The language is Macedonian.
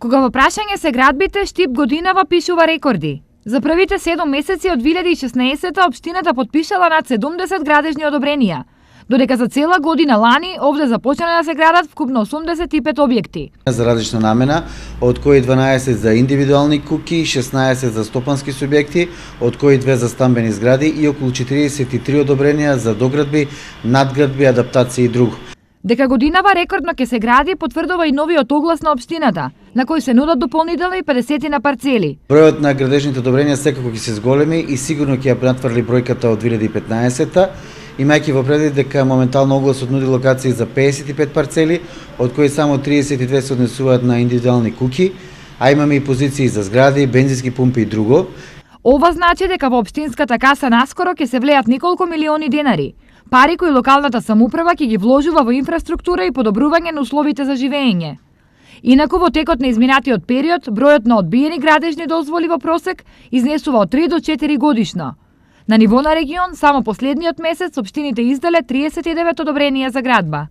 Кога во прашање се градбите, Штип годинава пишува рекорди. За првите 7 месеци од 2016 општината потпишала над 70 градежни одобренија, додека за цела година лани овде започнале да се градат вкупно 85 објекти. За различна намена, од кои 12 за индивидуални куќи, 16 за стопански субјекти, од кои 2 за стамбени згради и околу 43 одобренија за доградби, надградби, адаптации и друго. Дека годинава рекордно ќе се гради, потврдува и новиот оглас на општината, на кој се нудат дополнителни 50 на парцели. Бројот на градежните одобренија секако ќе се зголеми и сигурно ќе ја надфрли бројката од 2015-та, имајќи во предвид дека моментално огласот нуди локации за 55 парцели, од кои само 32 се однесуваат на индивидуални куќи, а имаме и позиции за згради, бензински пумпи и друго. Ова значи дека во општинската каса наскоро ќе се влеат неколку милиони денари, пари кои локалната самоуправа ќе ги вложува во инфраструктура и подобрување на условите за живење. Инаку во текот на изминатиот период, бројот на одбиени градежни дозволи во просек изнесува од 3 до 4 годишно. На ниво на регион, само последниот месец општините издале 39 одобренија за градба.